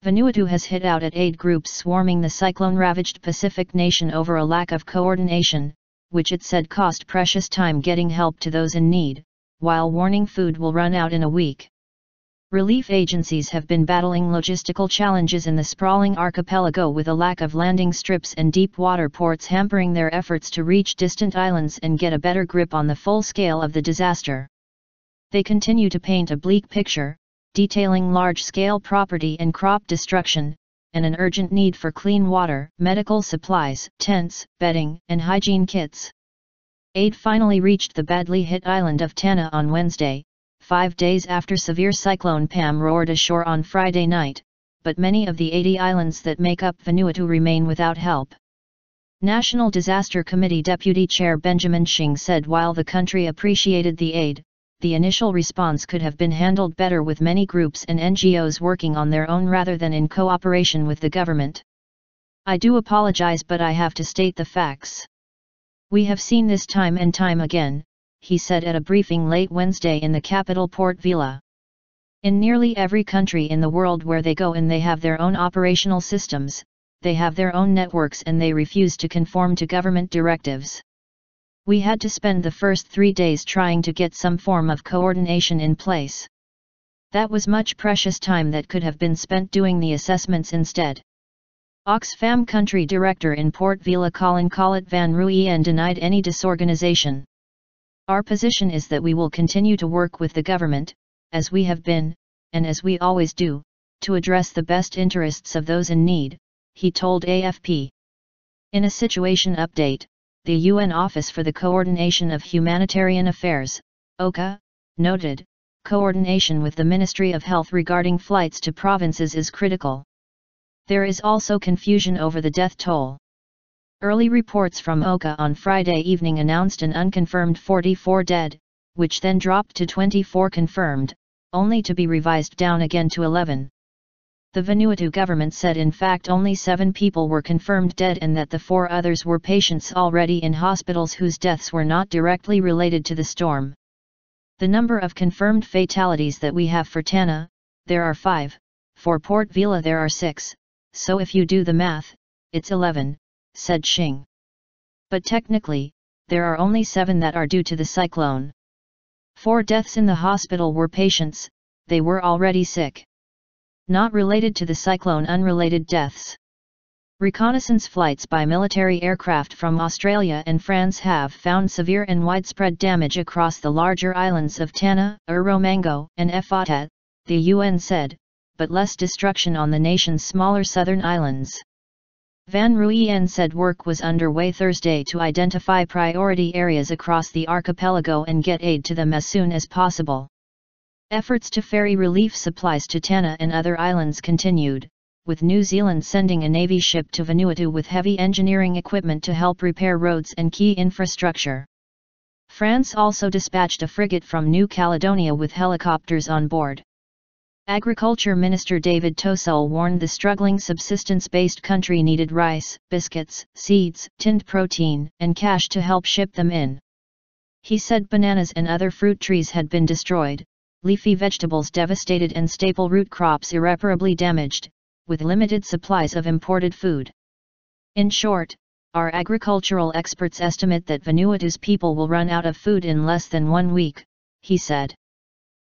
Vanuatu has hit out at aid groups swarming the cyclone-ravaged Pacific nation over a lack of coordination, which it said cost precious time getting help to those in need, while warning food will run out in a week. Relief agencies have been battling logistical challenges in the sprawling archipelago with a lack of landing strips and deep water ports hampering their efforts to reach distant islands and get a better grip on the full scale of the disaster. They continue to paint a bleak picture, detailing large-scale property and crop destruction, and an urgent need for clean water, medical supplies, tents, bedding, and hygiene kits. Aid finally reached the badly hit island of Tanna on Wednesday, 5 days after Severe Cyclone Pam roared ashore on Friday night, but many of the 80 islands that make up Vanuatu remain without help. National Disaster Committee Deputy Chair Benjamin Shing said while the country appreciated the aid, the initial response could have been handled better with many groups and NGOs working on their own rather than in cooperation with the government. I do apologize, but I have to state the facts. We have seen this time and time again, he said at a briefing late Wednesday in the capital Port Vila. In nearly every country in the world where they go and they have their own operational systems, they have their own networks and they refuse to conform to government directives. We had to spend the first 3 days trying to get some form of coordination in place. That was much precious time that could have been spent doing the assessments instead. Oxfam Country Director in Port Vila Colin Collett Van Ruyen denied any disorganization. Our position is that we will continue to work with the government, as we have been, and as we always do, to address the best interests of those in need, he told AFP. In a situation update, the UN Office for the Coordination of Humanitarian Affairs, OCHA, noted, coordination with the Ministry of Health regarding flights to provinces is critical. There is also confusion over the death toll. Early reports from OCHA on Friday evening announced an unconfirmed 44 dead, which then dropped to 24 confirmed, only to be revised down again to 11. The Vanuatu government said in fact only 7 people were confirmed dead and that the 4 others were patients already in hospitals whose deaths were not directly related to the storm. The number of confirmed fatalities that we have for Tanna, there are 5, for Port Vila there are 6, so if you do the math, it's 11. Said Shing. But technically, there are only 7 that are due to the cyclone. 4 deaths in the hospital were patients, they were already sick. Not related to the cyclone, unrelated deaths. Reconnaissance flights by military aircraft from Australia and France have found severe and widespread damage across the larger islands of Tanna, Uromango, and Efata, the UN said, but less destruction on the nation's smaller southern islands. Van Ruyen said work was underway Thursday to identify priority areas across the archipelago and get aid to them as soon as possible. Efforts to ferry relief supplies to Tanna and other islands continued, with New Zealand sending a Navy ship to Vanuatu with heavy engineering equipment to help repair roads and key infrastructure. France also dispatched a frigate from New Caledonia with helicopters on board. Agriculture Minister David Tosol warned the struggling subsistence-based country needed rice, biscuits, seeds, tinned protein, and cash to help ship them in. He said bananas and other fruit trees had been destroyed, leafy vegetables devastated and staple root crops irreparably damaged, with limited supplies of imported food. In short, our agricultural experts estimate that Vanuatu's people will run out of food in less than 1 week, he said.